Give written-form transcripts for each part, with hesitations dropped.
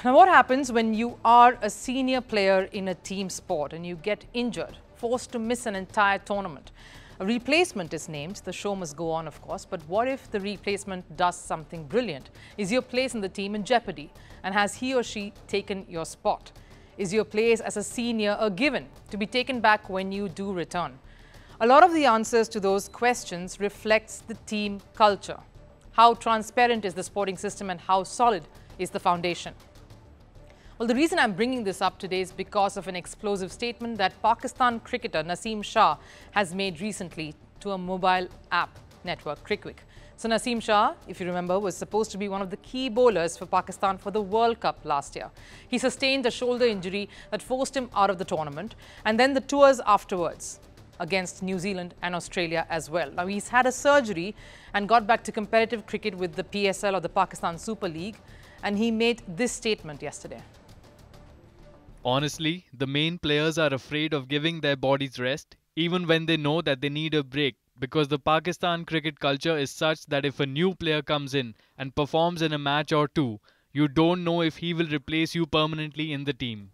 Now, what happens when you are a senior player in a team sport and you get injured, forced to miss an entire tournament? A replacement is named. The show must go on, of course. But what if the replacement does something brilliant? Is your place in the team in jeopardy? And has he or she taken your spot? Is your place as a senior a given to be taken back when you do return? A lot of the answers to those questions reflects the team culture. How transparent is the sporting system and how solid is the foundation? Well, the reason I'm bringing this up today is because of an explosive statement that Pakistan cricketer Naseem Shah has made recently to a mobile app network, Cricket. So Naseem Shah, if you remember, was supposed to be one of the key bowlers for Pakistan for the World Cup last year. He sustained a shoulder injury that forced him out of the tournament and then the tours afterwards against New Zealand and Australia as well. Now, he's had a surgery and got back to competitive cricket with the PSL or the Pakistan Super League, and he made this statement yesterday. Honestly, the main players are afraid of giving their bodies rest, even when they know that they need a break, because the Pakistan cricket culture is such that if a new player comes in and performs in a match or two, you don't know if he will replace you permanently in the team.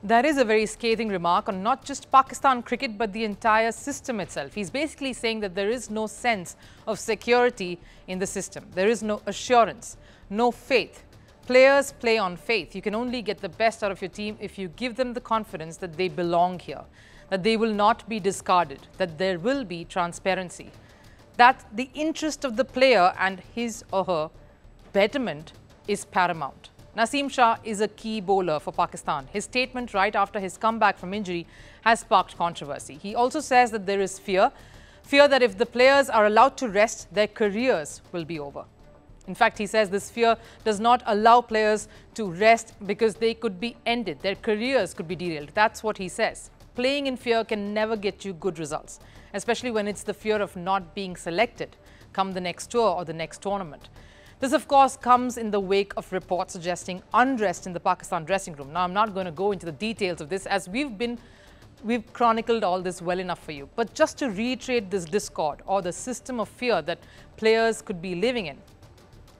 That is a very scathing remark on not just Pakistan cricket but the entire system itself. He's basically saying that there is no sense of security in the system. There is no assurance, no faith. Players play on faith. You can only get the best out of your team if you give them the confidence that they belong here, that they will not be discarded, that there will be transparency, that the interest of the player and his or her betterment is paramount. Naseem Shah is a key bowler for Pakistan. His statement right after his comeback from injury has sparked controversy. He also says that there is fear that if the players are allowed to rest, their careers will be over. In fact, he says this fear does not allow players to rest because they could be ended. Their careers could be derailed. That's what he says. Playing in fear can never get you good results, especially when it's the fear of not being selected come the next tour or the next tournament. This, of course, comes in the wake of reports suggesting unrest in the Pakistan dressing room. Now, I'm not going to go into the details of this as we've chronicled all this well enough for you. But just to reiterate this discord or the system of fear that players could be living in,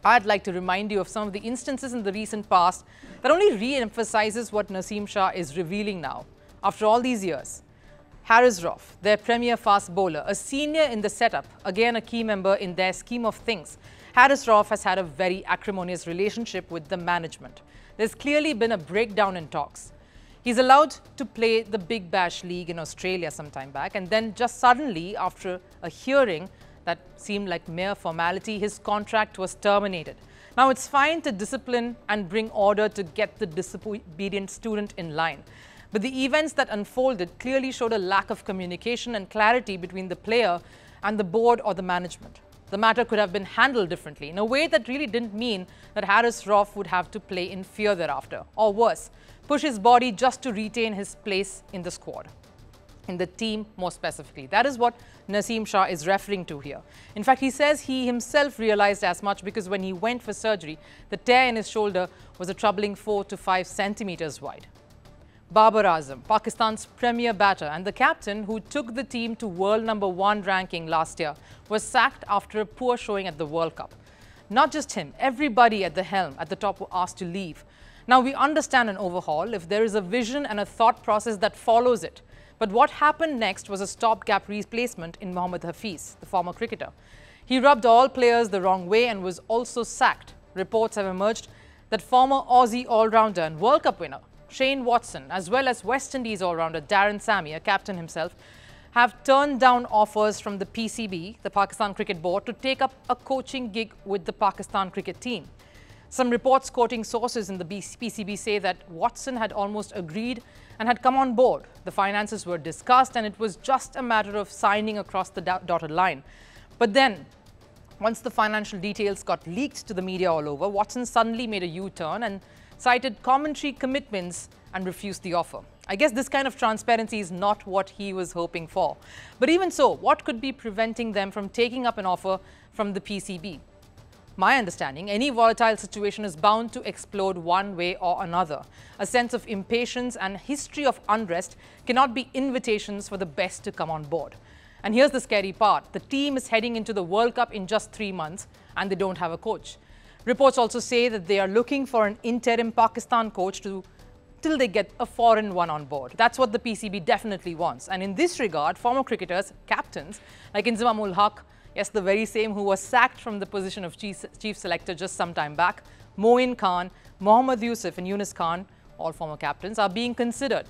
I'd like to remind you of some of the instances in the recent past that only re-emphasizes what Naseem Shah is revealing now. After all these years, Haris Rauf, their premier fast bowler, a senior in the setup, again a key member in their scheme of things, Haris Rauf has had a very acrimonious relationship with the management. There's clearly been a breakdown in talks. He's allowed to play the Big Bash League in Australia some time back, and then just suddenly, after a hearing that seemed like mere formality, his contract was terminated. Now, it's fine to discipline and bring order to get the disobedient student in line. But the events that unfolded clearly showed a lack of communication and clarity between the player and the board or the management. The matter could have been handled differently in a way that really didn't mean that Haris Rauf would have to play in fear thereafter, or worse, push his body just to retain his place in the squad, in the team more specifically. That is what Naseem Shah is referring to here. In fact, he says he himself realized as much because when he went for surgery, the tear in his shoulder was a troubling 4 to 5 centimeters wide. Babar Azam, Pakistan's premier batter and the captain who took the team to world #1 ranking last year, was sacked after a poor showing at the World Cup. Not just him, everybody at the helm at the top were asked to leave. Now, we understand an overhaul if there is a vision and a thought process that follows it. But what happened next was a stopgap replacement in Mohammad Hafiz, the former cricketer. He rubbed all players the wrong way and was also sacked. Reports have emerged that former Aussie all-rounder and World Cup winner Shane Watson, as well as West Indies all-rounder Darren Sammy, a captain himself, have turned down offers from the PCB, the Pakistan Cricket Board, to take up a coaching gig with the Pakistan cricket team. Some reports quoting sources in the PCB say that Watson had almost agreed and had come on board. The finances were discussed and it was just a matter of signing across the dotted line. But then, once the financial details got leaked to the media all over, Watson suddenly made a U-turn and cited commentary commitments and refused the offer. I guess this kind of transparency is not what he was hoping for. But even so, what could be preventing them from taking up an offer from the PCB? My understanding, any volatile situation is bound to explode one way or another. A sense of impatience and history of unrest cannot be invitations for the best to come on board. And here's the scary part. The team is heading into the World Cup in just 3 months and they don't have a coach. Reports also say that they are looking for an interim Pakistan coach till they get a foreign one on board. That's what the PCB definitely wants. And in this regard, former cricketers, captains like Inzamam-ul Haq, yes, the very same who was sacked from the position of chief selector just some time back, Moin Khan, Mohammad Yusuf and Yunus Khan, all former captains, are being considered.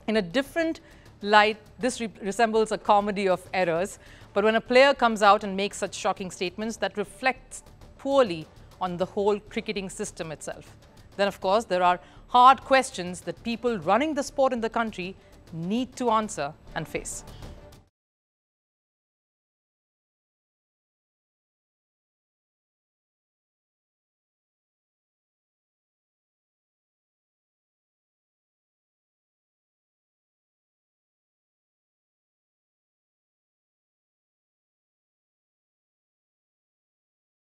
In a different light, this resembles a comedy of errors. But when a player comes out and makes such shocking statements, that reflects poorly on the whole cricketing system itself. Then, of course, there are hard questions that people running the sport in the country need to answer and face.